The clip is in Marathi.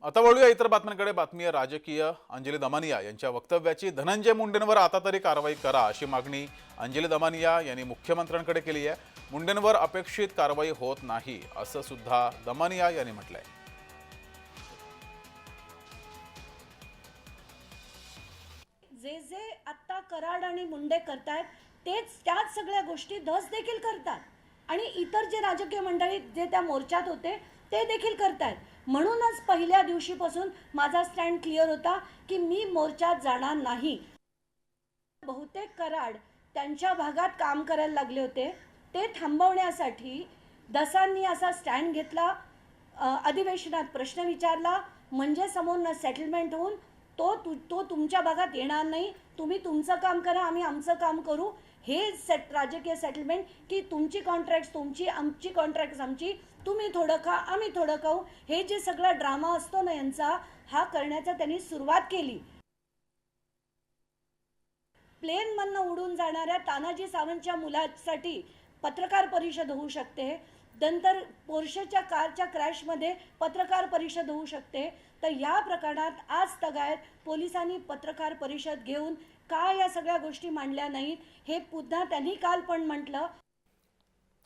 आता वळूया इतर बातम्यांकडे. बातमी आहे राजकीय. अंजली दमानिया यांच्या वक्तव्याची. धनंजय मुंडेंवर आता तरी कारवाई करा अशी मागणी अंजली दमानिया यांनी मुख्यमंत्र्यांकडे केली आहे. मुंडेंवर अपेक्षित कारवाई होत नाही असं सुद्धा दमानिया यांनी म्हटलंय. जे जे आता कराड आणि मुंडे करतायत त्याच सगळ्या गोष्टी धस देखील करतात आणि इतर जे राजकीय मंडळी जे त्या मोर्चात होते ते देखील करतायत. म्हणूनच पहिल्या दिवशीपासून माझा स्टँड क्लिअर होता की मी मोर्चात जाणार नाही. बहुतेक कराड त्यांच्या भागात काम करायला लागले होते ते थांबवण्यासाठी दसांनी असा स्टँड घेतला, अधिवेशनात प्रश्न विचारला, म्हणजे समोरनं सेटलमेंट होऊन तो तुमच्या भागात येणार नाही, तुम्ही तुमचं काम करा, आम्ही आमचं काम करू. हे राजकीय सेटलमेंट की तुमची कॉन्ट्रॅक्ट तुमची, आमची कॉन्ट्रॅक्ट आमची, तुम्ही थोडं खा आम्ही थोडं खाऊ, हे जे सगळा ड्रामा असतो ना यांचा, हा करण्याचा त्यांनी सुरुवात केली. प्लेनमधनं उडून जाणाऱ्या तानाजी सावंतच्या मुलासाठी पत्रकार परिषद होऊ शकते, नंतर पोर्शेच्या कारच्या क्रॅशमध्ये पत्रकार परिषद होऊ शकते. तर या प्रकरणात आज तगायत पोलिसांनी पत्रकार परिषद घेऊन का या सगळ्या गोष्टी मांडल्या नाहीत हे पुन्हा त्यांनी काल पण म्हटलं.